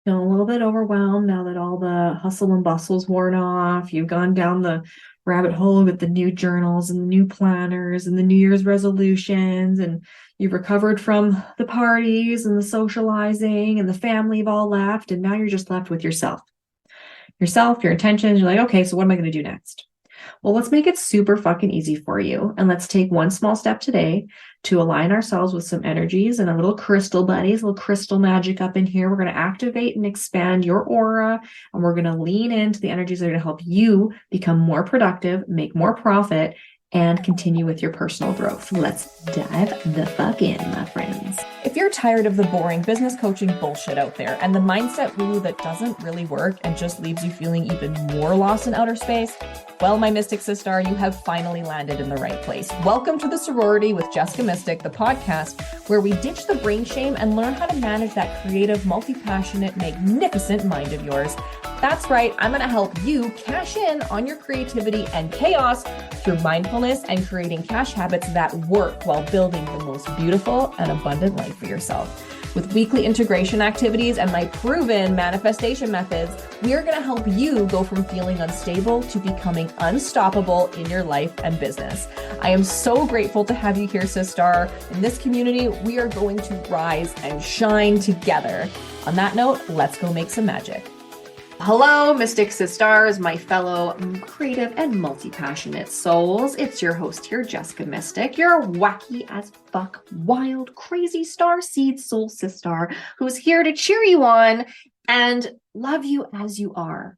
Feeling a little bit overwhelmed now that all the hustle and bustle's worn off. You've gone down the rabbit hole with the new journals and the new planners and the New Year's resolutions, and you've recovered from the parties and the socializing and the family have all left, and now you're just left with yourself. Yourself, your intentions. You're like, okay, so what am I going to do next? Well, let's make it super fucking easy for you. And let's take one small step today to align ourselves with some energies and a little crystal buddies, a little crystal magic up in here. We're going to activate and expand your aura, and we're going to lean into the energies that are going to help you become more productive, make more profit, and continue with your personal growth. Let's dive the fuck in, my friends. If you're tired of the boring business coaching bullshit out there and the mindset woo that doesn't really work and just leaves you feeling even more lost in outer space, well, my Mystic Sister, you have finally landed in the right place. Welcome to the Sorority with Jessica Mystic, the podcast where we ditch the brain shame and learn how to manage that creative, multi-passionate, magnificent mind of yours. That's right, I'm going to help you cash in on your creativity and chaos through mindfulness and creating cash habits that work while building the most beautiful and abundant life for yourself. With weekly integration activities and my proven manifestation methods, we are going to help you go from feeling unstable to becoming unstoppable in your life and business. I am so grateful to have you here, sister. In this community, we are going to rise and shine together. On that note, let's go make some magic. Hello, Mystic Sisters, my fellow creative and multi-passionate souls. It's your host here, Jessica Mystic, your wacky as fuck, wild, crazy star seed soul sister who's here to cheer you on and love you as you are.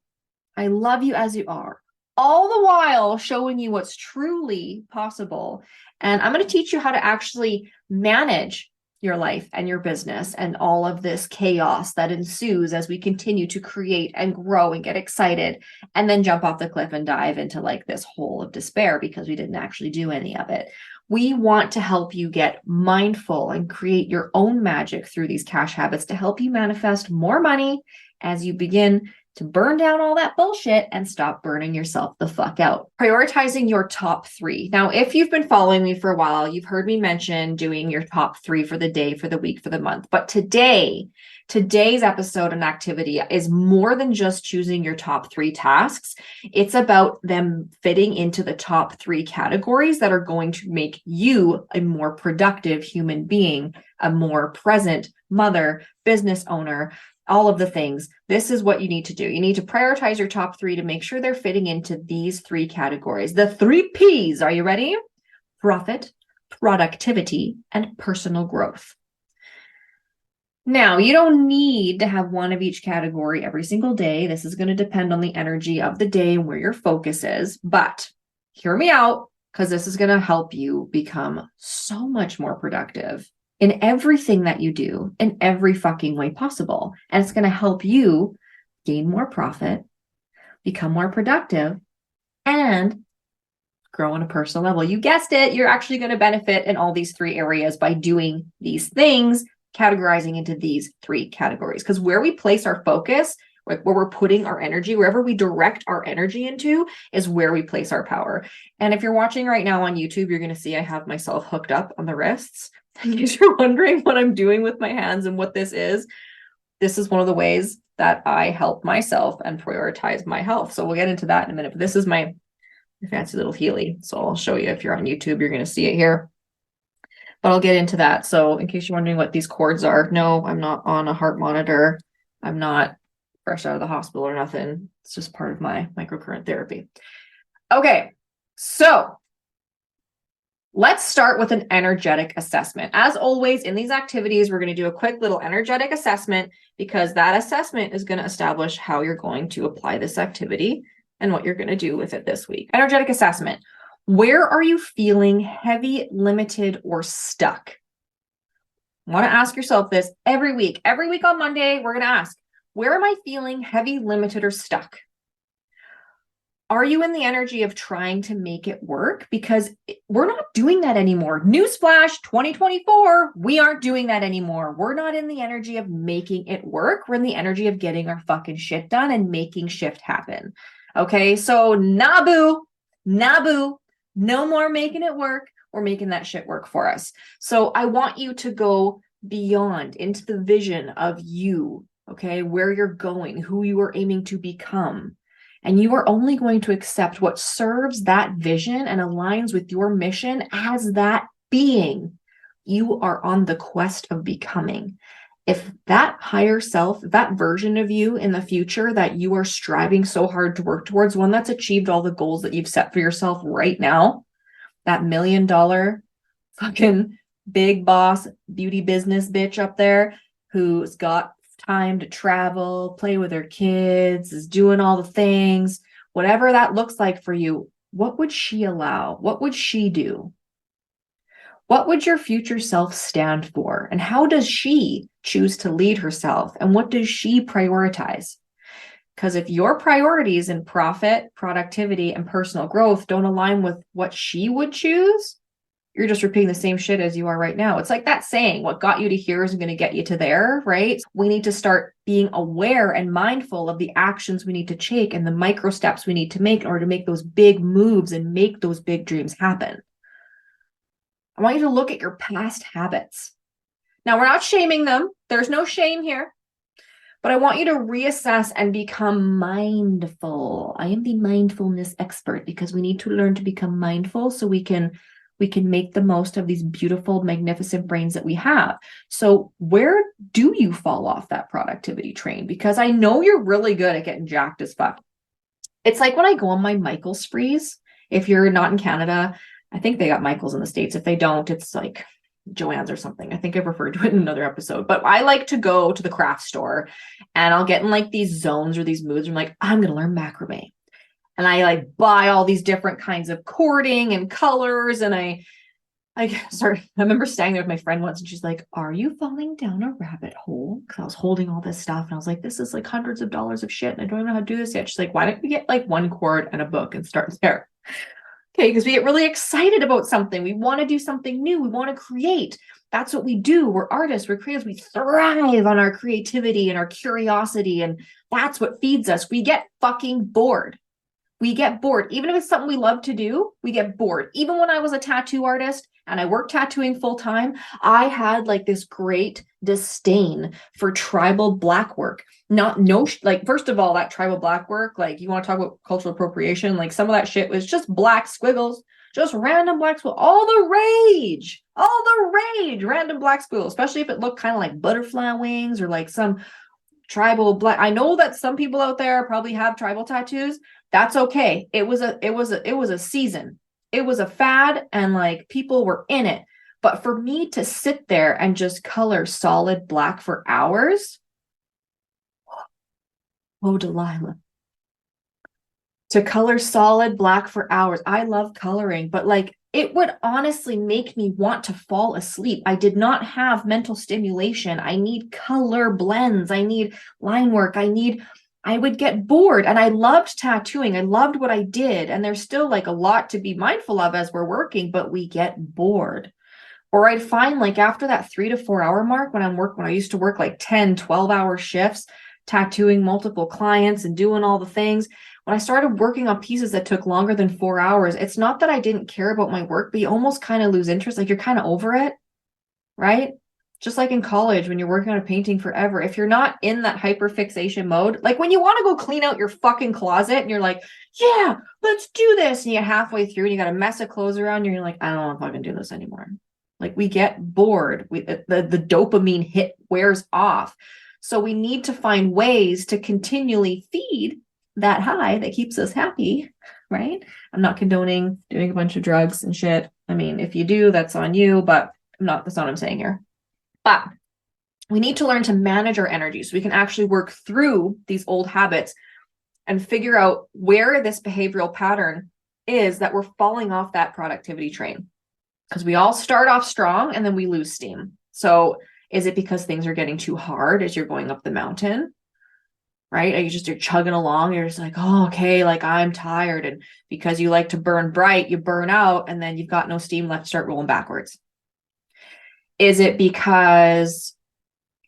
I love you as you are, all the while showing you what's truly possible. And I'm going to teach you how to actually manage your life and your business and all of this chaos that ensues as we continue to create and grow and get excited and then jump off the cliff and dive into like this hole of despair because we didn't actually do any of it. We want to help you get mindful and create your own magic through these cash habits to help you manifest more money as you begin to burn down all that bullshit and stop burning yourself the fuck out. Prioritizing your top 3. Now, if you've been following me for a while, you've heard me mention doing your top 3 for the day, for the week, for the month. But today's episode and activity is more than just choosing your top 3 tasks. It's about them fitting into the top 3 categories that are going to make you a more productive human being, a more present mother, business owner, all of the things. This is what you need to do. You need to prioritize your top 3 to make sure they're fitting into these 3 categories. The 3 Ps. Are you ready? Profit, productivity, and personal growth. Now, you don't need to have one of each category every single day. This is going to depend on the energy of the day and where your focus is. But hear me out, because this is going to help you become so much more productive in everything that you do in every fucking way possible. And it's going to help you gain more profit, become more productive, and grow on a personal level. You guessed it. You're actually going to benefit in all these 3 areas by doing these things, categorizing into these 3 categories. Because where we place our focus, where we're putting our energy, wherever we direct our energy into is where we place our power. And if you're watching right now on YouTube, you're going to see I have myself hooked up on the wrists. In case you're wondering what I'm doing with my hands and what this is one of the ways that I help myself and prioritize my health. So we'll get into that in a minute. But this is my fancy little Healy. So I'll show you if you're on YouTube, you're going to see it here. But I'll get into that. So in case you're wondering what these cords are, no, I'm not on a heart monitor. I'm not fresh out of the hospital or nothing. It's just part of my microcurrent therapy. Okay, so let's start with an energetic assessment. As always, in these activities, we're going to do a quick little energetic assessment because that assessment is going to establish how you're going to apply this activity and what you're going to do with it this week. Energetic assessment. Where are you feeling heavy, limited, or stuck? You want to ask yourself this every week. Every week on Monday, we're going to ask, where am I feeling heavy, limited, or stuck? Are you in the energy of trying to make it work? Because we're not doing that anymore. Newsflash, 2024, we aren't doing that anymore. We're not in the energy of making it work. We're in the energy of getting our fucking shit done and making shift happen. Okay, so Nabu, no more making it work. We're making that shit work for us. So I want you to go beyond into the vision of you okay, where you're going, who you are aiming to become. And you are only going to accept what serves that vision and aligns with your mission as that being you are on the quest of becoming. If that higher self, that version of you in the future that you are striving so hard to work towards, one that's achieved all the goals that you've set for yourself right now, that $1 million fucking big boss beauty business bitch up there who's got time to travel, play with her kids, is doing all the things, whatever that looks like for you, what would she allow? What would she do? What would your future self stand for? And how does she choose to lead herself? And what does she prioritize? Because if your priorities in profit, productivity, and personal growth don't align with what she would choose, you're just repeating the same shit as you are right now. It's like that saying, what got you to here isn't going to get you to there, right? We need to start being aware and mindful of the actions we need to take and the micro steps we need to make in order to make those big moves and make those big dreams happen. I want you to look at your past habits. Now, we're not shaming them. There's no shame here. But I want you to reassess and become mindful. I am the mindfulness expert because we need to learn to become mindful so we can make the most of these beautiful, magnificent brains that we have. So where do you fall off that productivity train? Because I know you're really good at getting jacked as fuck. It's like when I go on my Michael sprees, if you're not in Canada, I think they got Michael's in the States. If they don't, it's like Joanne's or something. I think I've referred to it in another episode, but I like to go to the craft store and I'll get in like these zones or these moods. I'm like, I'm going to learn macrame. And I like buy all these different kinds of cording and colors. And I remember staying there with my friend once and she's like, are you falling down a rabbit hole? Because I was holding all this stuff and I was like, this is like hundreds of dollars of shit and I don't know how to do this yet. She's like, why don't we get like one cord and a book and start there? Okay, because we get really excited about something. We want to do something new. We want to create. That's what we do. We're artists. We're creatives. We thrive on our creativity and our curiosity. And that's what feeds us. We get fucking bored. We get bored. Even if it's something we love to do, we get bored. Even when I was a tattoo artist and I worked tattooing full time, I had like this great disdain for tribal black work. First of all, that tribal black work, like you want to talk about cultural appropriation, like some of that shit was just black squiggles, just random black squiggles, all the rage, random black squiggles, especially if it looked kind of like butterfly wings or like some tribal black. I know that some people out there probably have tribal tattoos. That's okay. It was a season. It was a fad and like people were in it. But for me to sit there and just color solid black for hours, oh, Delilah. To color solid black for hours. I love coloring, but like it would honestly make me want to fall asleep. I did not have mental stimulation. I need color blends. I need line work. I would get bored and I loved tattooing. I loved what I did. And there's still like a lot to be mindful of as we're working, but we get bored. Or I'd find like after that 3 to 4 hour mark when I used to work like 10, 12-hour shifts, tattooing multiple clients and doing all the things. When I started working on pieces that took longer than 4 hours, it's not that I didn't care about my work, but you almost kind of lose interest. Like you're kind of over it, right? Just like in college, when you're working on a painting forever, if you're not in that hyperfixation mode, like when you want to go clean out your fucking closet and you're like, yeah, let's do this. And you're halfway through and you got a mess of clothes around you and you're like, I don't want to fucking do this anymore. Like we get bored. The dopamine hit wears off. So we need to find ways to continually feed that high that keeps us happy, right? I'm not condoning doing a bunch of drugs and shit. I mean, if you do, that's on you, but that's not what I'm saying here. But we need to learn to manage our energy so we can actually work through these old habits and figure out where this behavioral pattern is that we're falling off that productivity train. Because we all start off strong and then we lose steam. So is it because things are getting too hard as you're going up the mountain? Right? Are you're chugging along? You're just like, oh, okay, like I'm tired. And because you like to burn bright, you burn out and then you've got no steam left to start rolling backwards. Is it because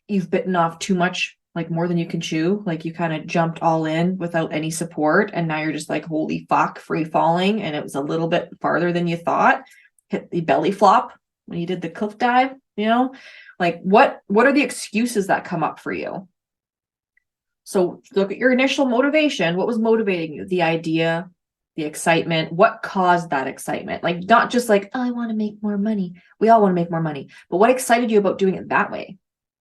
you've bitten off too much, like more than you can chew? Like you kind of jumped all in without any support. And now you're just like, holy fuck, free falling. And it was a little bit farther than you thought. Hit the belly flop when you did the cliff dive, Like what are the excuses that come up for you? So look at your initial motivation. What was motivating you? The idea, the excitement. What caused that excitement? Like, not just like, oh, I want to make more money. We all want to make more money. But what excited you about doing it that way?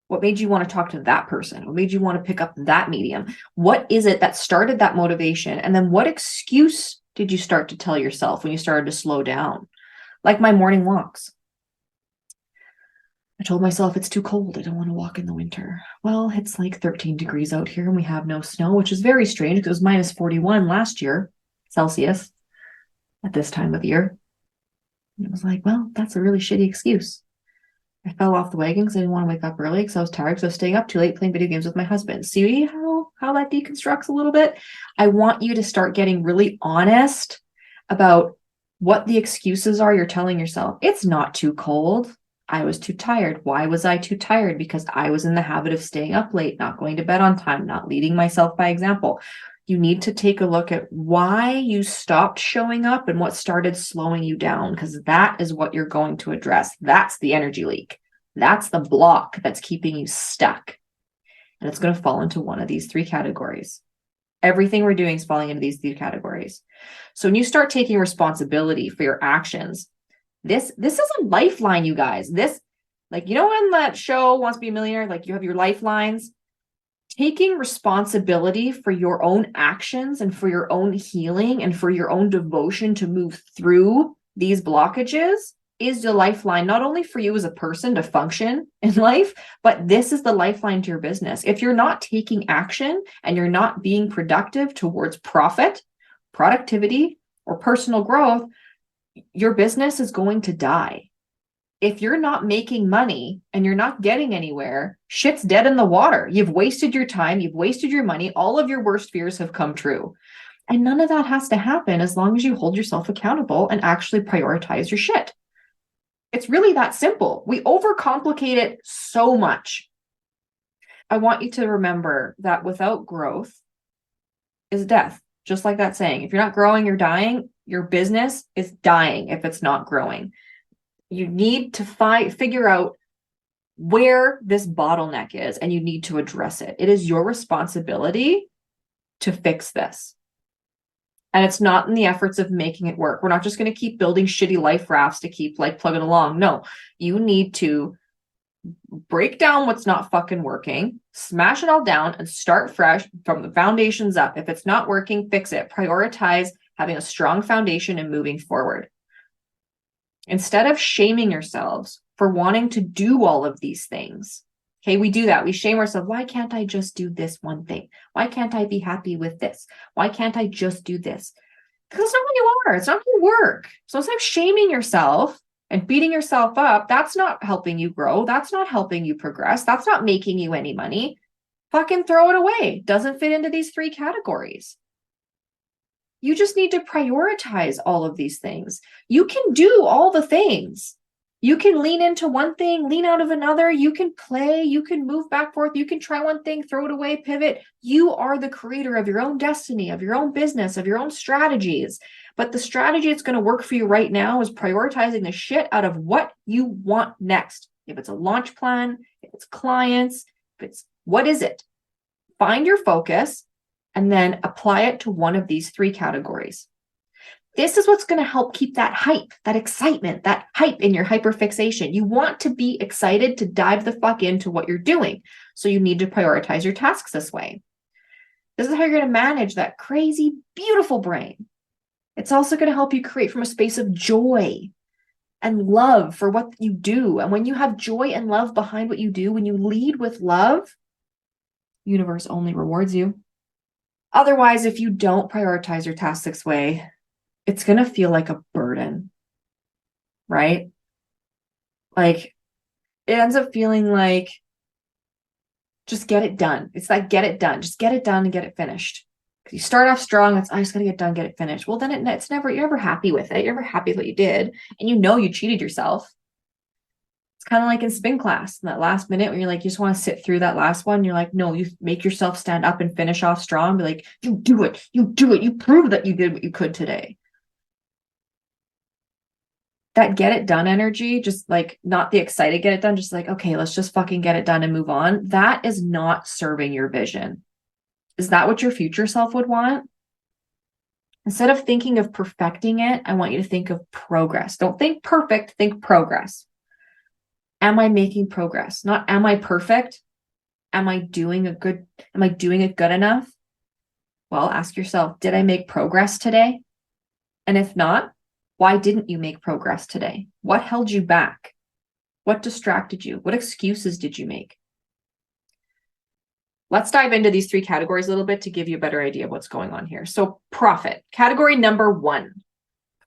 What made you want to talk to that person? What made you want to pick up that medium? What is it that started that motivation? And then what excuse did you start to tell yourself when you started to slow down? Like my morning walks. I told myself it's too cold. I don't want to walk in the winter. Well, it's like 13 degrees out here and we have no snow, which is very strange because it was minus 41 last year, Celsius, at this time of year. And it was like, well, that's a really shitty excuse. I fell off the wagon because I didn't want to wake up early because I was tired. So I was staying up too late playing video games with my husband. See how that deconstructs a little bit? I want you to start getting really honest about what the excuses are you're telling yourself. It's not too cold. I was too tired. Why was I too tired? Because I was in the habit of staying up late, not going to bed on time, not leading myself by example. You need to take a look at why you stopped showing up and what started slowing you down, because that is what you're going to address. That's the energy leak. That's the block that's keeping you stuck. And it's going to fall into one of these three categories. Everything we're doing is falling into these three categories. So when you start taking responsibility for your actions, this is a lifeline, you guys. This, like, you know, when that show Wants to Be a Millionaire, like you have your lifelines, taking responsibility for your own actions and for your own healing and for your own devotion to move through these blockages is the lifeline, not only for you as a person to function in life, but this is the lifeline to your business. If you're not taking action and you're not being productive towards profit, productivity, or personal growth, your business is going to die. If you're not making money and you're not getting anywhere, shit's dead in the water. You've wasted your time. You've wasted your money. All of your worst fears have come true. And none of that has to happen as long as you hold yourself accountable and actually prioritize your shit. It's really that simple. We overcomplicate it so much. I want you to remember that without growth is death. Just like that saying, if you're not growing, you're dying. Your business is dying if it's not growing. You need to figure out where this bottleneck is, and you need to address it. It is your responsibility to fix this. And it's not in the efforts of making it work. We're not just going to keep building shitty life rafts to keep like plugging along. No, you need to break down what's not fucking working, smash it all down, and start fresh from the foundations up. If it's not working, fix it. Prioritize having a strong foundation and moving forward. Instead of shaming yourselves for wanting to do all of these things. Okay, we do that. We shame ourselves. Why can't I just do this one thing? Why can't I be happy with this? Why can't I just do this? Because it's not who you are. It's not who you work. So instead of shaming yourself and beating yourself up, that's not helping you grow. That's not helping you progress. That's not making you any money. Fucking throw it away. Doesn't fit into these three categories. You just need to prioritize all of these things. You can do all the things. You can lean into one thing, lean out of another. You can play, you can move back, forth. You can try one thing, throw it away, pivot. You are the creator of your own destiny, of your own business, of your own strategies. But the strategy that's going to work for you right now is prioritizing the shit out of what you want next. If it's a launch plan, if it's clients, if it's, what is it? Find your focus and then apply it to one of these three categories. This is what's going to help keep that hype, that excitement, that hype in your hyperfixation. You want to be excited to dive the fuck into what you're doing. So you need to prioritize your tasks this way. This is how you're going to manage that crazy, beautiful brain. It's also going to help you create from a space of joy and love for what you do. And when you have joy and love behind what you do, when you lead with love, the universe only rewards you. Otherwise, if you don't prioritize your tasks this way, it's going to feel like a burden, right? Like it ends up feeling like just get it done. It's like get it done. Just get it done and get it finished. Because you start off strong. It's I just got to get done, get it finished. Well, then it's never, you're never happy with it. You're never happy with what you did. And you know you cheated yourself. It's kind of like in spin class, that last minute when you're like, you just want to sit through that last one. You're like, no, you make yourself stand up and finish off strong. Be like, you do it. You do it. You prove that you did what you could today. That get it done energy, just like not the excited get it done, just like, okay, let's just fucking get it done and move on. That is not serving your vision. Is that what your future self would want? Instead of thinking of perfecting it, I want you to think of progress. Don't think perfect, think progress. Am I making progress? Not am I perfect? Am I doing it good enough? Well, ask yourself, did I make progress today? And if not, why didn't you make progress today? What held you back? What distracted you? What excuses did you make? Let's dive into these three categories a little bit to give you a better idea of what's going on here. So profit, category number 1,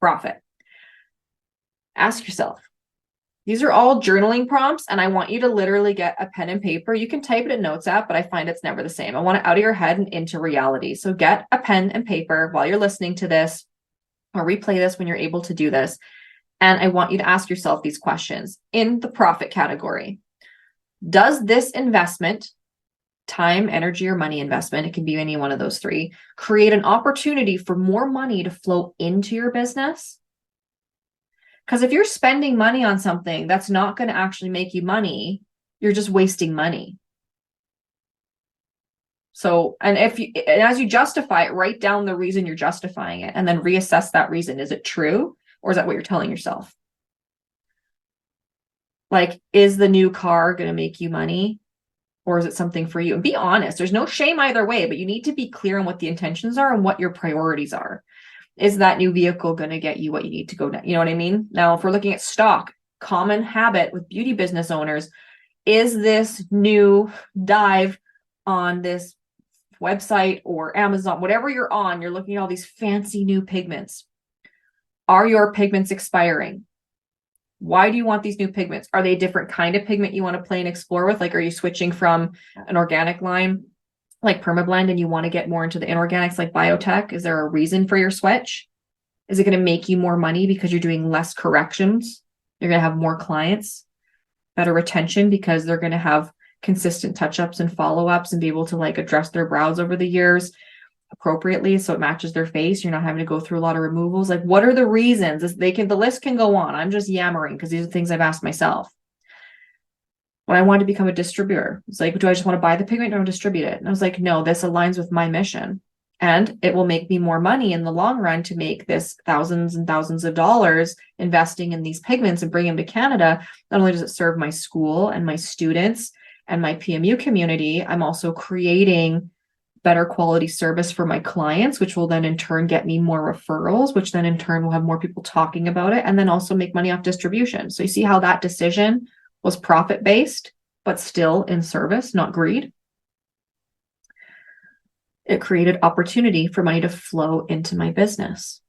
profit. Ask yourself, these are all journaling prompts, and I want you to literally get a pen and paper. You can type it in Notes app, but I find it's never the same. I want it out of your head and into reality. So get a pen and paper while you're listening to this, or replay this when you're able to do this. And I want you to ask yourself these questions in the profit category. Does this investment, time, energy, or money investment, it can be any one of those three, create an opportunity for more money to flow into your business? Because if you're spending money on something that's not going to actually make you money, you're just wasting money. So, and as you justify it, write down the reason you're justifying it and then reassess that reason. Is it true? Or is that what you're telling yourself? Like, is the new car going to make you money? Or is it something for you? And be honest. There's no shame either way, but you need to be clear on what the intentions are and what your priorities are. Is that new vehicle going to get you what you need to go down? You know what I mean? Now, if we're looking at stock, common habit with beauty business owners, is this new dive on this website or Amazon, whatever you're on, you're looking at all these fancy new pigments. Are your pigments expiring? Why do you want these new pigments? Are they a different kind of pigment you want to play and explore with? Like, are you switching from an organic line like PermaBlend and you want to get more into the inorganics like biotech? Is there a reason for your switch? Is it going to make you more money because you're doing less corrections? You're going to have more clients, better retention because they're going to have consistent touch-ups and follow-ups and be able to like address their brows over the years appropriately so it matches their face. You're not having to go through a lot of removals. Like, what are the reasons? The list can go on. I'm just yammering because these are things I've asked myself. When I wanted to become a distributor, it's like, do I just want to buy the pigment or distribute it? And I was like, no, this aligns with my mission. And it will make me more money in the long run to make this thousands and thousands of dollars investing in these pigments and bring them to Canada. Not only does it serve my school and my students and my PMU community, I'm also creating better quality service for my clients, which will then in turn get me more referrals, which then in turn will have more people talking about it and then also make money off distribution. So you see how that decision was profit-based, but still in service, not greed. It created opportunity for money to flow into my business.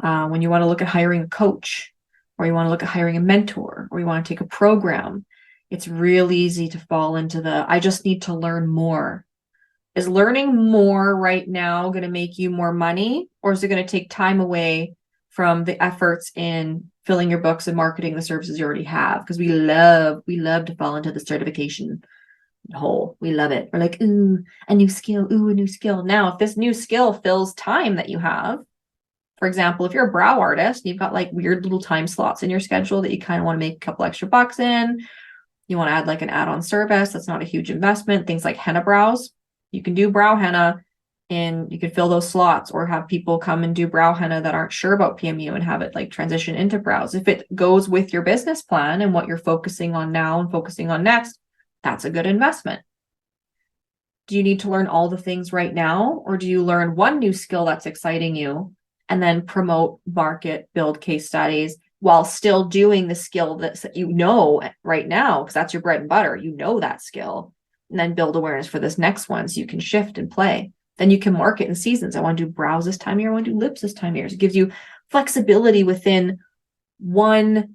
When you want to look at hiring a coach, or you want to look at hiring a mentor, or you want to take a program, it's real easy to fall into I just need to learn more. Is learning more right now going to make you more money, or is it going to take time away from the efforts in filling your books and marketing the services you already have? Because we love to fall into the certification hole. We love it. We're like, ooh, a new skill. Ooh, a new skill. Now, if this new skill fills time that you have, for example, if you're a brow artist, you've got like weird little time slots in your schedule that you kind of want to make a couple extra bucks in. You want to add like an add-on service. That's not a huge investment. Things like henna brows. You can do brow henna and you can fill those slots or have people come and do brow henna that aren't sure about PMU and have it like transition into brows. If it goes with your business plan and what you're focusing on now and focusing on next, that's a good investment. Do you need to learn all the things right now? Or do you learn one new skill that's exciting you and then promote, market, build case studies while still doing the skill that you know right now, because that's your bread and butter, you know that skill, and then build awareness for this next one so you can shift and play. Then you can market in seasons. I want to do brows this time of year. I want to do lips this time of year. It gives you flexibility within one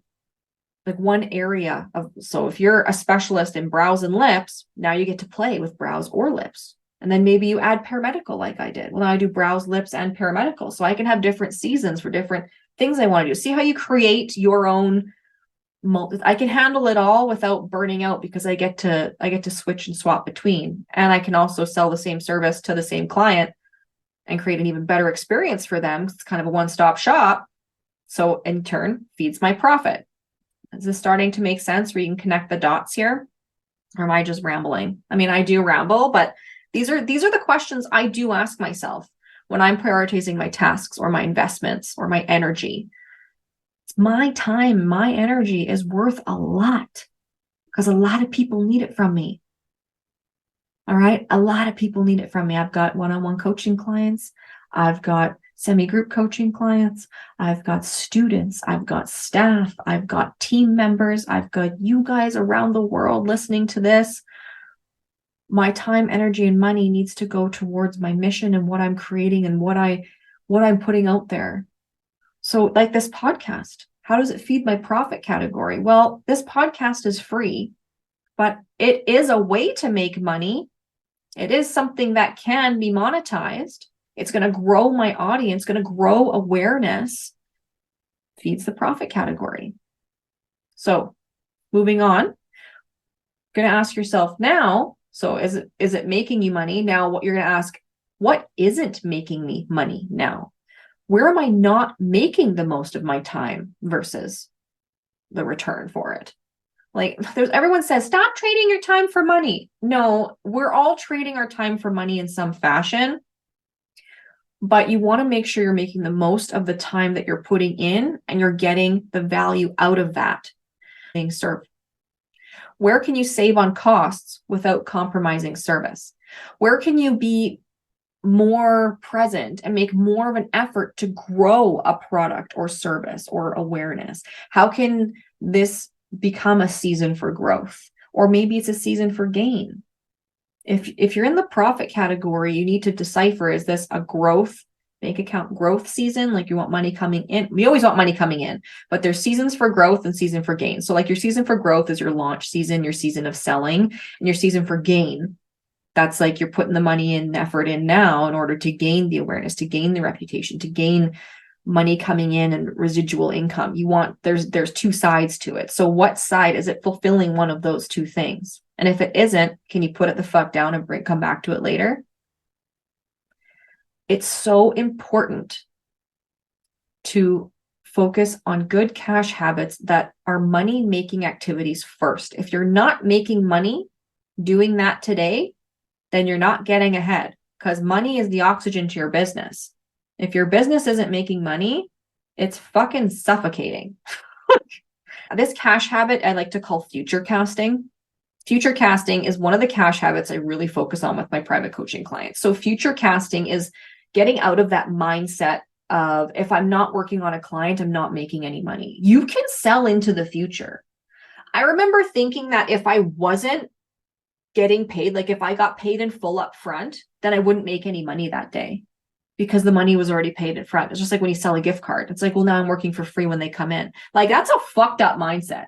area of, so if you're a specialist in brows and lips, now you get to play with brows or lips. And then maybe you add paramedical like I did. Well, now I do brows, lips, and paramedical. So I can have different seasons for different things I want to do. See how you create your own I can handle it all without burning out because I get to switch and swap between. And I can also sell the same service to the same client and create an even better experience for them. It's kind of a one-stop shop. So in turn, feeds my profit. Is this starting to make sense where you can connect the dots here? Or am I just rambling? I mean, I do ramble, but these are the questions I do ask myself when I'm prioritizing my tasks or my investments or my energy. My time, my energy is worth a lot because a lot of people need it from me. All right. A lot of people need it from me. I've got one-on-one coaching clients. I've got semi-group coaching clients. I've got students. I've got staff. I've got team members. I've got you guys around the world listening to this. My time, energy, and money needs to go towards my mission and what I'm creating and what I'm putting out there. So like this podcast, how does it feed my profit category? Well, this podcast is free, but it is a way to make money. It is something that can be monetized. It's going to grow my audience, going to grow awareness, feeds the profit category. So moving on, going to ask yourself now, so is it making you money? Now what you're going to ask, what isn't making me money now? Where am I not making the most of my time versus the return for it? Like everyone says, stop trading your time for money. No, we're all trading our time for money in some fashion, but you want to make sure you're making the most of the time that you're putting in and you're getting the value out of that being served. Where can you save on costs without compromising service? Where can you be more present and make more of an effort to grow a product or service or awareness? How can this become a season for growth? Or maybe it's a season for gain. If you're in the profit category, you need to decipher, is this a growth bank account growth season? Like you want money coming in. We always want money coming in, but there's seasons for growth and season for gain. So like your season for growth is your launch season, your season of selling, and your season for gain. That's like you're putting the money and effort in now in order to gain the awareness, to gain the reputation, to gain money coming in and residual income. You want, there's two sides to it. So what side is it fulfilling one of those two things? And if it isn't, can you put it the fuck down and come back to it later? It's so important to focus on good cash habits that are money making activities first. If you're not making money doing that today, then you're not getting ahead, because money is the oxygen to your business. If your business isn't making money, it's fucking suffocating. This cash habit I like to call future casting. Future casting is one of the cash habits I really focus on with my private coaching clients. So future casting is getting out of that mindset of, if I'm not working on a client, I'm not making any money. You can sell into the future. I remember thinking that if I wasn't getting paid, like if I got paid in full up front, then I wouldn't make any money that day because the money was already paid in front. It's just like when you sell a gift card. It's like, well, now I'm working for free when they come in. Like that's a fucked up mindset.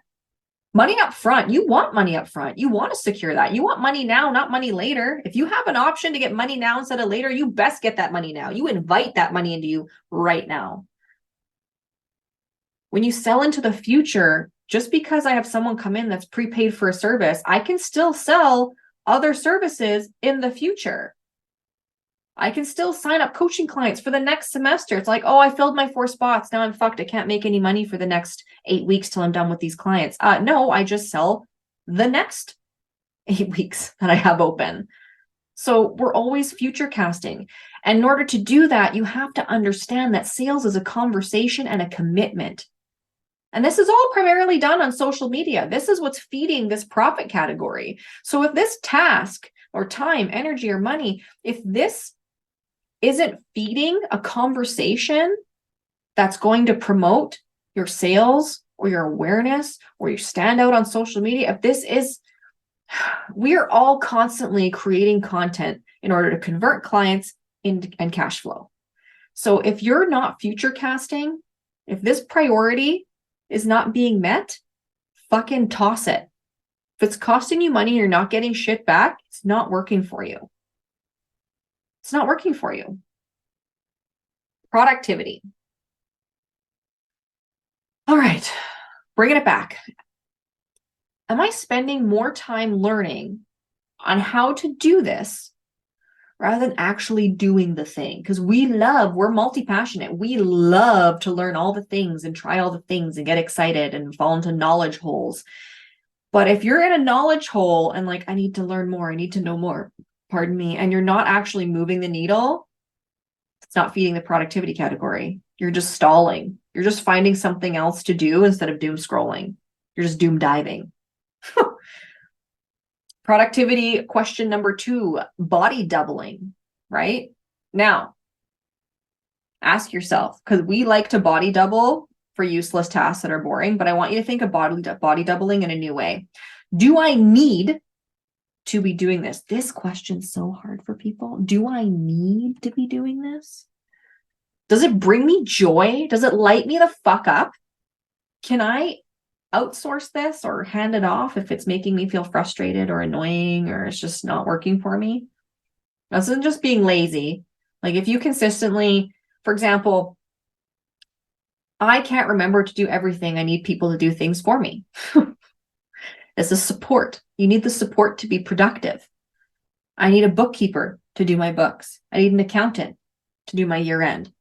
Money up front, you want money up front. You want to secure that. You want money now, not money later. If you have an option to get money now instead of later, you best get that money now. You invite that money into you right now. When you sell into the future, just because I have someone come in that's prepaid for a service, I can still sell other services in the future. I can still sign up coaching clients for the next semester. It's like, oh, I filled my 4 spots. Now I'm fucked. I can't make any money for the next 8 weeks till I'm done with these clients. No, I just sell the next 8 weeks that I have open. So we're always future casting. And in order to do that, you have to understand that sales is a conversation and a commitment. And this is all primarily done on social media. This is what's feeding this profit category. So if this task or time, energy, or money, if this isn't feeding a conversation that's going to promote your sales or your awareness or you stand out on social media, if this is, we are all constantly creating content in order to convert clients and cash flow. So if you're not future casting, if this priority is not being met, fucking toss it. If it's costing you money and you're not getting shit back, it's not working for you. It's not working for you. Productivity. All right, bringing it back. Am I spending more time learning on how to do this rather than actually doing the thing? Because we're multi-passionate. We love to learn all the things and try all the things and get excited and fall into knowledge holes. But if you're in a knowledge hole and like, I need to learn more, I need to know more, pardon me, and you're not actually moving the needle, it's not feeding the productivity category. You're just stalling. You're just finding something else to do instead of doom scrolling. You're just doom diving. Productivity question number 2, body doubling, right? Now, ask yourself, because we like to body double for useless tasks that are boring, but I want you to think of body doubling in a new way. Do I need to be doing this? This question's so hard for people. Do I need to be doing this? Does it bring me joy? Does it light me the fuck up? Can I outsource this or hand it off if it's making me feel frustrated or annoying or it's just not working for me? This isn't just being lazy. Like if you consistently, for example, I can't remember to do everything. I need people to do things for me. This is support. You need the support to be productive. I need a bookkeeper to do my books. I need an accountant to do my year end.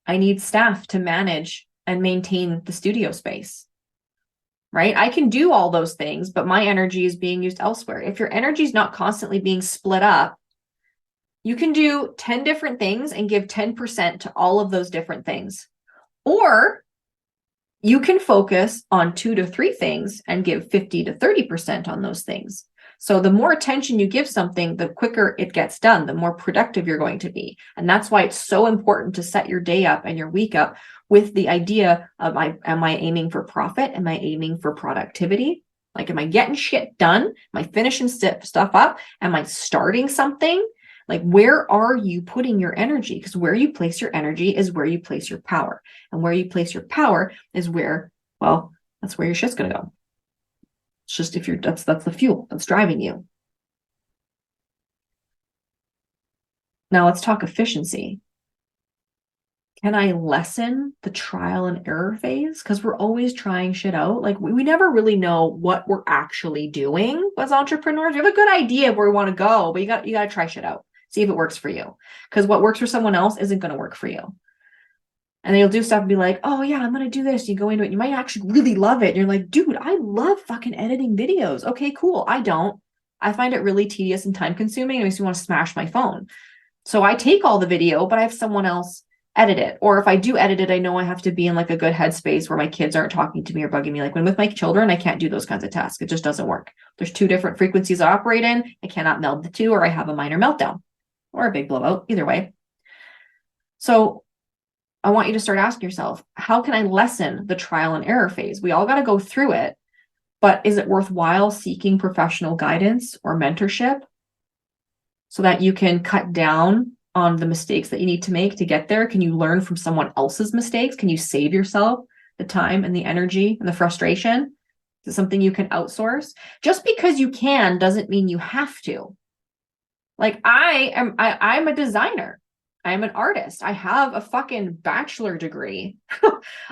I need staff to manage and maintain the studio space, right? I can do all those things, but my energy is being used elsewhere. If your energy is not constantly being split up, you can do 10 different things and give 10% to all of those different things. Or you can focus on 2 to 3 things and give 50 to 30% on those things. So the more attention you give something, the quicker it gets done, the more productive you're going to be. And that's why it's so important to set your day up and your week up with the idea of, am I aiming for profit? Am I aiming for productivity? Like, am I getting shit done? Am I finishing stuff up? Am I starting something? Like, where are you putting your energy? Because where you place your energy is where you place your power. And where you place your power is where, well, that's where your shit's going to go. It's just if you're, that's the fuel that's driving you. Now let's talk efficiency. Can I lessen the trial and error phase? Because we're always trying shit out. Like we never really know what we're actually doing as entrepreneurs. We have a good idea of where we want to go, but you got to try shit out. See if it works for you. Because what works for someone else isn't going to work for you. And they'll do stuff and be like, oh yeah, I'm going to do this. You go into it. You might actually really love it. And you're like, dude, I love fucking editing videos. Okay, cool. I don't. I find it really tedious and time consuming. It makes me want to smash my phone. So I take all the video, but I have someone else edit it. Or if I do edit it, I know I have to be in like a good headspace where my kids aren't talking to me or bugging me. Like when with my children, I can't do those kinds of tasks. It just doesn't work. There's 2 different frequencies I operate in. I cannot meld the 2 or I have a minor meltdown or a big blowout, either way. So I want you to start asking yourself, how can I lessen the trial and error phase? We all got to go through it, but is it worthwhile seeking professional guidance or mentorship so that you can cut down on the mistakes that you need to make to get there? Can you learn from someone else's mistakes? Can you save yourself the time and the energy and the frustration? Is it something you can outsource? Just because you can doesn't mean you have to. Like I'm a designer. I'm an artist. I have a fucking bachelor degree.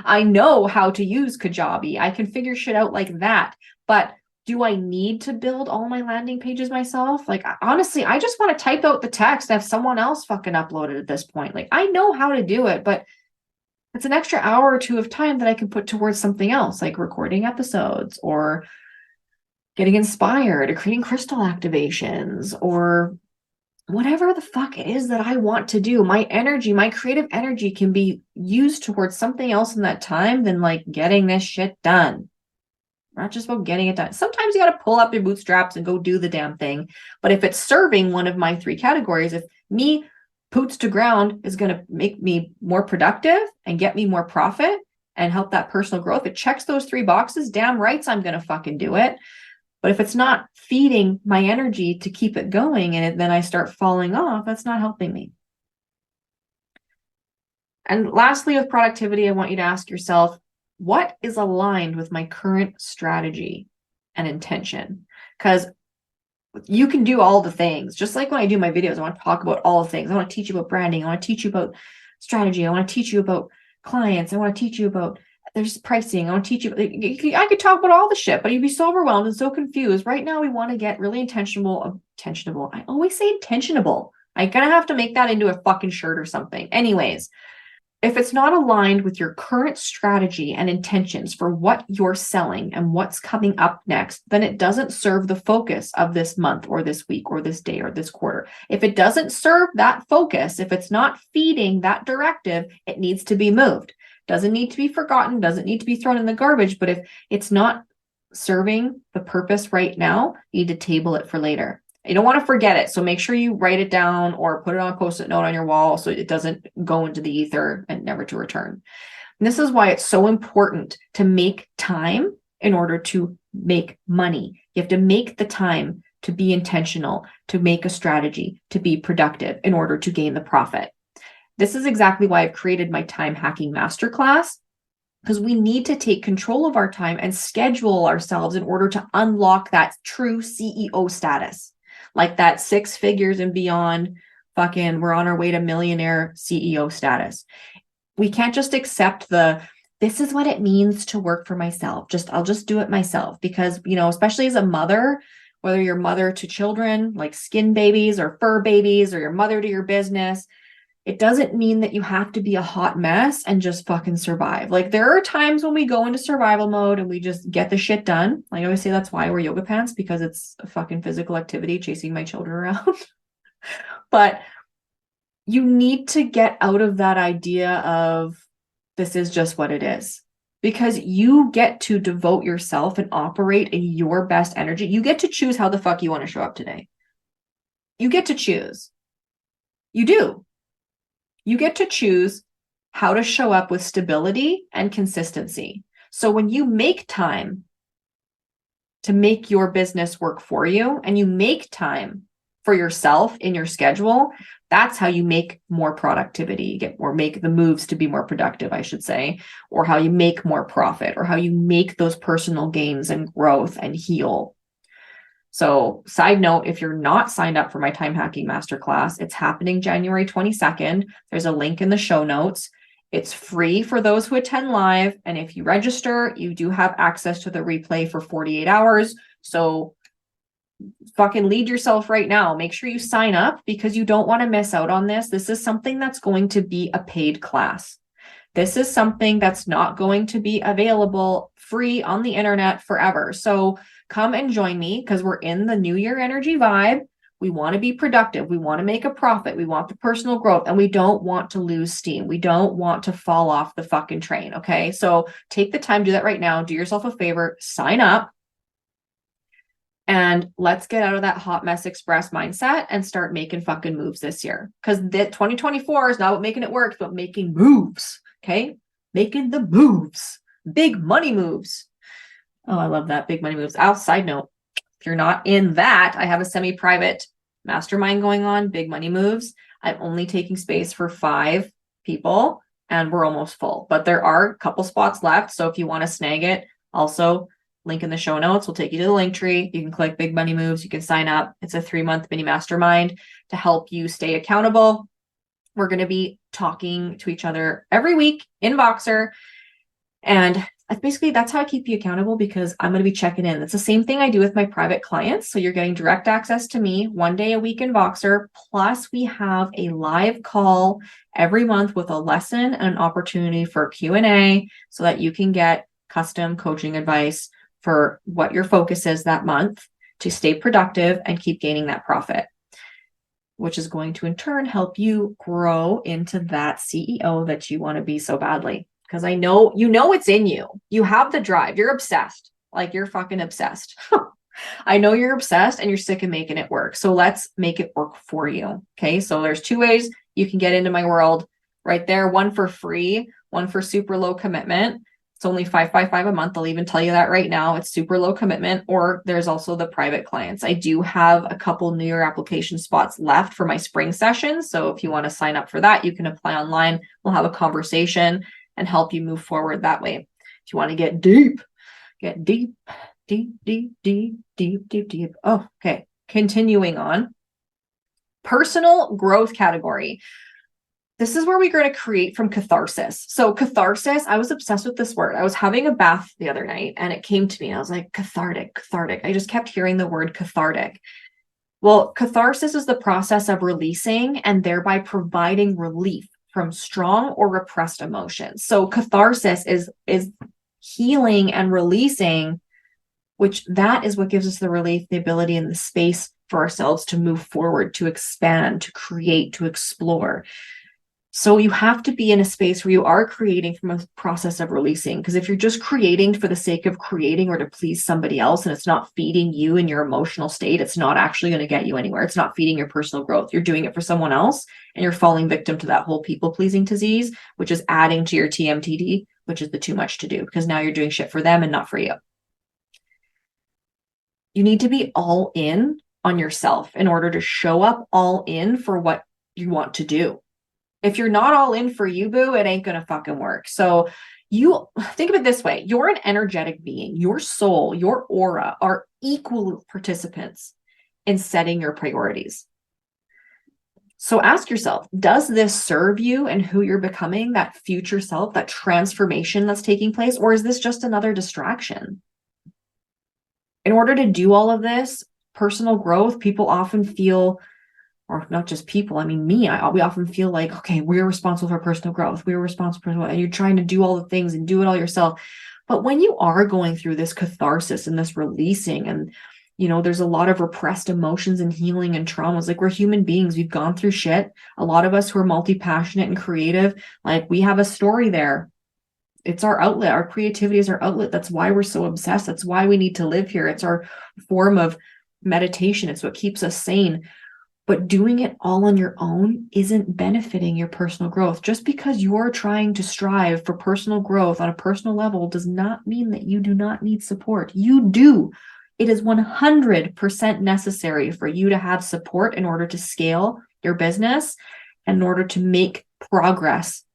I know how to use Kajabi. I can figure shit out like that. But do I need to build all my landing pages myself? Like, honestly, I just want to type out the text and have someone else fucking upload it at this point. Like, I know how to do it, but it's an extra hour or 2 of time that I can put towards something else, like recording episodes or getting inspired or creating crystal activations or whatever the fuck it is that I want to do. My energy, my creative energy can be used towards something else in that time than like getting this shit done. Not just about getting it done. Sometimes you got to pull up your bootstraps and go do the damn thing. But if it's serving one of my 3 categories, if me boots to ground is going to make me more productive and get me more profit and help that personal growth, it checks those 3 boxes, damn rights I'm going to fucking do it. But if it's not feeding my energy to keep it going and then I start falling off, that's not helping me. And lastly, with productivity, I want you to ask yourself, what is aligned with my current strategy and intention? Because you can do all the things. Just like when I do my videos, I want to talk about all the things. I want to teach you about branding. I want to teach you about strategy. I want to teach you about clients. I want to teach you about there's pricing. I want to teach you. I could talk about all the shit, but you'd be so overwhelmed and so confused. Right now, we want to get really intentionable. I always say intentionable. I'm going to have to make that into a fucking shirt or something. Anyways, If it's not aligned with your current strategy and intentions for what you're selling and what's coming up next, then it doesn't serve the focus of this month or this week or this day or this quarter. If it doesn't serve that focus, if it's not feeding that directive, it needs to be moved. Doesn't need to be forgotten, doesn't need to be thrown in the garbage, but if it's not serving the purpose right now, you need to table it for later. You don't want to forget it. So make sure you write it down or put it on a post-it note on your wall so it doesn't go into the ether and never to return. And this is why it's so important to make time in order to make money. You have to make the time to be intentional, to make a strategy, to be productive in order to gain the profit. This is exactly why I've created my time hacking masterclass, because we need to take control of our time and schedule ourselves in order to unlock that true CEO status. Like that 6 figures and beyond, fucking, we're on our way to millionaire CEO status. We can't just accept this is what it means to work for myself. I'll just do it myself because, especially as a mother, whether you're mother to children like skin babies or fur babies, or your mother to your business, it doesn't mean that you have to be a hot mess and just fucking survive. Like there are times when we go into survival mode and we just get the shit done. I always say that's why I wear yoga pants, because it's a fucking physical activity chasing my children around. But you need to get out of that idea of this is just what it is, because you get to devote yourself and operate in your best energy. You get to choose how the fuck you want to show up today. You get to choose. You do. You get to choose how to show up with stability and consistency. So when you make time to make your business work for you and you make time for yourself in your schedule, that's how you make more productivity. You get or make the moves to be more productive, I should say, or how you make more profit, or how you make those personal gains and growth and heal. So side note, if you're not signed up for my time hacking masterclass, it's happening January 22nd. There's a link in the show notes. It's free for those who attend live. And if you register, you do have access to the replay for 48 hours. So fucking lead yourself right now. Make sure you sign up because you don't want to miss out on this. This is something that's going to be a paid class. This is something that's not going to be available free on the internet forever. So come and join me because we're in the New Year energy vibe. We want to be productive. We want to make a profit. We want the personal growth, and we don't want to lose steam. We don't want to fall off the fucking train. Okay. So take the time, do that right now. Do yourself a favor, sign up, and let's get out of that hot mess express mindset and start making fucking moves this year. Because 2024 is not about making it work, but making moves. Okay. Making the moves, big money moves. Oh, I love that. Big money moves. Side note, if you're not in that, I have a semi-private mastermind going on, big money moves. I'm only taking space for 5 people and we're almost full, but there are a couple spots left. So if you want to snag it, also link in the show notes will take you to the link tree. You can click big money moves. You can sign up. It's a 3-month mini mastermind to help you stay accountable. We're going to be talking to each other every week in Voxer. And that's how I keep you accountable, because I'm going to be checking in. It's the same thing I do with my private clients. So you're getting direct access to me 1 day a week in Voxer. Plus we have a live call every month with a lesson and an opportunity for Q&A so that you can get custom coaching advice for what your focus is that month to stay productive and keep gaining that profit, which is going to in turn help you grow into that CEO that you want to be so badly. Because I know, it's in you. You have the drive. You're obsessed. Like you're fucking obsessed. I know you're obsessed and you're sick of making it work. So let's make it work for you. Okay. So there's 2 ways you can get into my world right there. One for free, one for super low commitment. It's only $555 a month. I'll even tell you that right now. It's super low commitment. Or there's also the private clients. I do have a couple New Year application spots left for my spring sessions. So if you want to sign up for that, you can apply online. We'll have a conversation and help you move forward that way. If you want to get deep. Oh, okay. Continuing on. Personal growth category. This is where we're going to create from catharsis. So catharsis, I was obsessed with this word. I was having a bath the other night and it came to me. I was like, cathartic. I just kept hearing the word cathartic. Well, catharsis is the process of releasing and thereby providing relief from strong or repressed emotions. So catharsis is healing and releasing, which that is what gives us the relief, the ability, and the space for ourselves to move forward, to expand, to create, to explore. So you have to be in a space where you are creating from a process of releasing. Because if you're just creating for the sake of creating or to please somebody else, and it's not feeding you in your emotional state, it's not actually going to get you anywhere. It's not feeding your personal growth. You're doing it for someone else, and you're falling victim to that whole people pleasing disease, which is adding to your TMTD, which is the too much to do, because now you're doing shit for them and not for you. You need to be all in on yourself in order to show up all in for what you want to do. If you're not all in for you, boo, it ain't gonna fucking work. So you think of it this way. You're an energetic being. Your soul, your aura are equal participants in setting your priorities. So ask yourself, does this serve you and who you're becoming, that future self, that transformation that's taking place, or is this just another distraction? In order to do all of this, personal growth, people often feel, or not just people, I mean, we often feel like, okay, we're responsible for personal growth. We're responsible for, and you're trying to do all the things and do it all yourself. But when you are going through this catharsis and this releasing, and, there's a lot of repressed emotions and healing and traumas, like we're human beings, we've gone through shit. A lot of us who are multi-passionate and creative, like we have a story there. It's our outlet. Our creativity is our outlet. That's why we're so obsessed. That's why we need to live here. It's our form of meditation. It's what keeps us sane. But doing it all on your own isn't benefiting your personal growth. Just because you're trying to strive for personal growth on a personal level does not mean that you do not need support. You do. It is 100% necessary for you to have support in order to scale your business and in order to make progress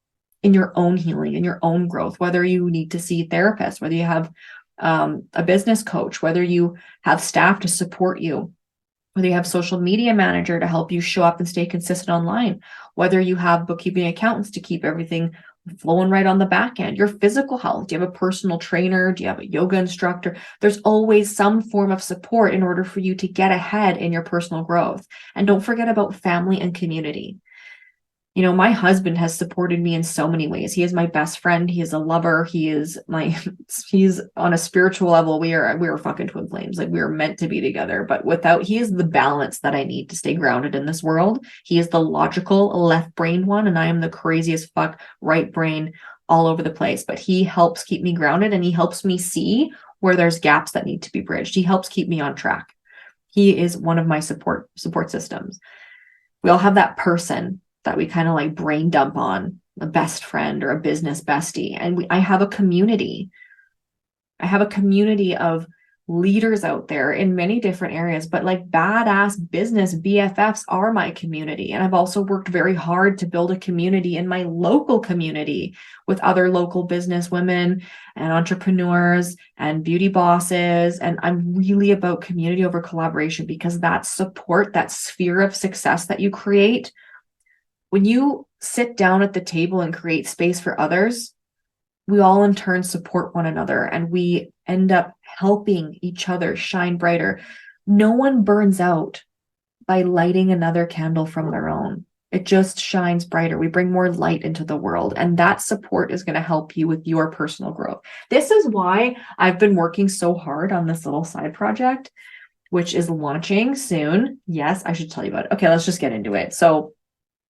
in your own healing, in your own growth, whether you need to see therapists, whether you have a business coach, whether you have staff to support you, whether you have social media manager to help you show up and stay consistent online, whether you have bookkeeping accountants to keep everything flowing right on the back end, your physical health. Do you have a personal trainer? Do you have a yoga instructor? There's always some form of support in order for you to get ahead in your personal growth. And don't forget about family and community. My husband has supported me in so many ways. He is my best friend. He is a lover. He's on a spiritual level. We are fucking twin flames. Like we are meant to be together, but he is the balance that I need to stay grounded in this world. He is the logical left brain one, and I am the craziest fuck right brain all over the place, but he helps keep me grounded, and he helps me see where there's gaps that need to be bridged. He helps keep me on track. He is one of my support systems. We all have that person that we kind of like brain dump on, a best friend or a business bestie. And I have a community. I have a community of leaders out there in many different areas, but like badass business BFFs are my community. And I've also worked very hard to build a community in my local community with other local business women and entrepreneurs and beauty bosses. And I'm really about community over collaboration, because that support, that sphere of success that you create, when you sit down at the table and create space for others, we all in turn support one another, and we end up helping each other shine brighter. No one burns out by lighting another candle from their own. It just shines brighter. We bring more light into the world, and that support is going to help you with your personal growth. This is why I've been working so hard on this little side project, which is launching soon. Yes, I should tell you about it. Okay, let's just get into it. So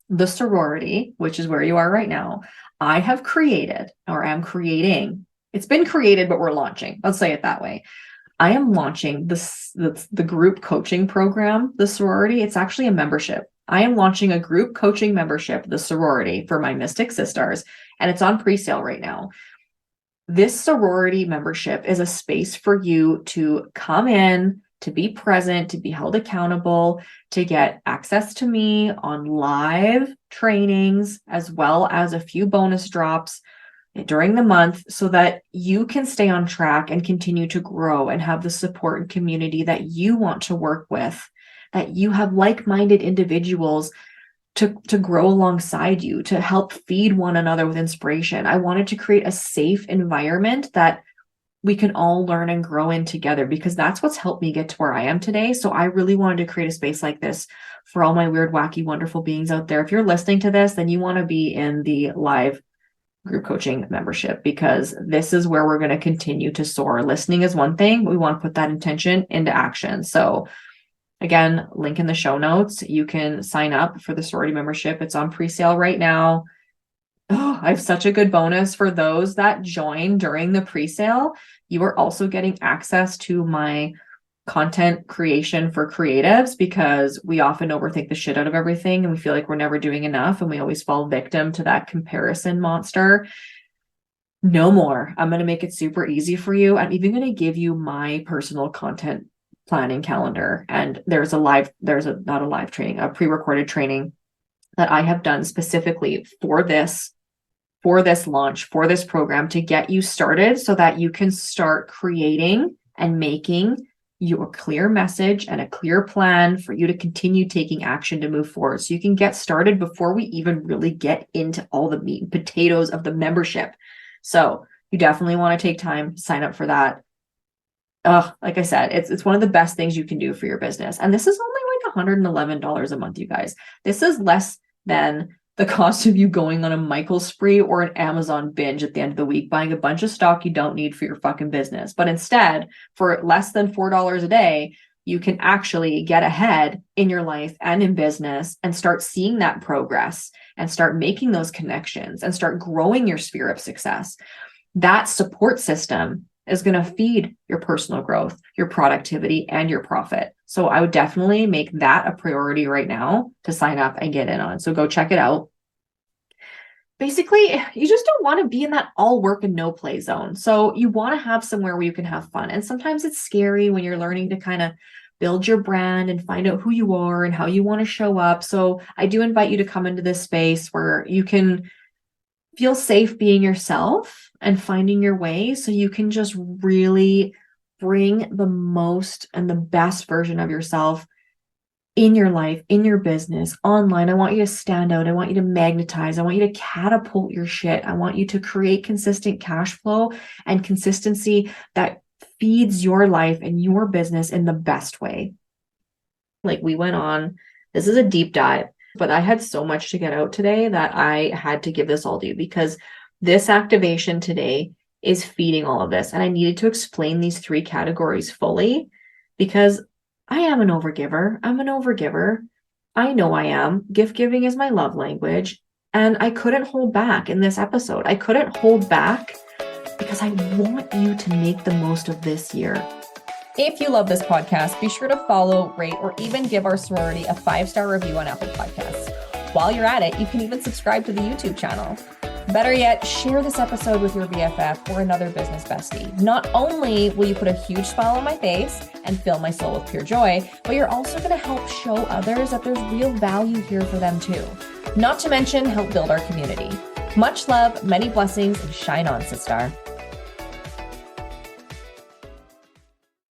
the sorority, which is where you are right now, I have created, or am creating. It's been created, but we're launching. Let's say it that way. I am launching the group coaching program, the sorority. It's actually a membership. I am launching a group coaching membership, the sorority, for my Mystic Sisters, and it's on pre-sale right now. This sorority membership is a space for you to come in, to be present, to be held accountable, to get access to me on live trainings, as well as a few bonus drops during the month, so that you can stay on track and continue to grow and have the support and community that you want to work with, that you have like-minded individuals to grow alongside you, to help feed one another with inspiration. I wanted to create a safe environment that we can all learn and grow in together, because that's what's helped me get to where I am today. So I really wanted to create a space like this for all my weird, wacky, wonderful beings out there. If you're listening to this, then you want to be in the live group coaching membership, because this is where we're going to continue to soar. Listening is one thing, but we want to put that intention into action. So again, link in the show notes. You can sign up for the sorority membership. It's on pre-sale right now. Oh, I have such a good bonus for those that join during the pre-sale. You are also getting access to my content creation for creatives, because we often overthink the shit out of everything and we feel like we're never doing enough, and we always fall victim to that comparison monster. No more. I'm going to make it super easy for you. I'm even going to give you my personal content planning calendar. And there's a pre-recorded training that I have done specifically for this launch, for this program, to get you started so that you can start creating and making your clear message and a clear plan for you to continue taking action to move forward. So you can get started before we even really get into all the meat and potatoes of the membership. So you definitely want to take time, sign up for that. Like I said, it's one of the best things you can do for your business. And this is only like $111 a month, you guys. This is less than the cost of you going on a Michael's spree or an Amazon binge at the end of the week, buying a bunch of stock you don't need for your fucking business. But instead, for less than $4 a day, you can actually get ahead in your life and in business and start seeing that progress and start making those connections and start growing your sphere of success. That support system is going to feed your personal growth, your productivity, and your profit. So I would definitely make that a priority right now to sign up and get in on. So go check it out. Basically, you just don't want to be in that all work and no play zone. So you want to have somewhere where you can have fun. And sometimes it's scary when you're learning to kind of build your brand and find out who you are and how you want to show up. So I do invite you to come into this space where you can feel safe being yourself and finding your way, so you can just really bring the most and the best version of yourself in your life, in your business, online. I want you to stand out. I want you to magnetize. I want you to catapult your shit. I want you to create consistent cash flow and consistency that feeds your life and your business in the best way. Like we went on, this is a deep dive, but I had so much to get out today that I had to give this all to you, because this activation today is feeding all of this. And I needed to explain these 3 categories fully, because I am an overgiver. I'm an overgiver. I know I am. Gift giving is my love language. And I couldn't hold back in this episode. I couldn't hold back because I want you to make the most of this year. If you love this podcast, be sure to follow, rate, or even give our sorority a 5-star review on Apple Podcasts. While you're at it, you can even subscribe to the YouTube channel. Better yet, share this episode with your BFF or another business bestie. Not only will you put a huge smile on my face and fill my soul with pure joy, but you're also going to help show others that there's real value here for them too. Not to mention help build our community. Much love, many blessings, and shine on, Sistar.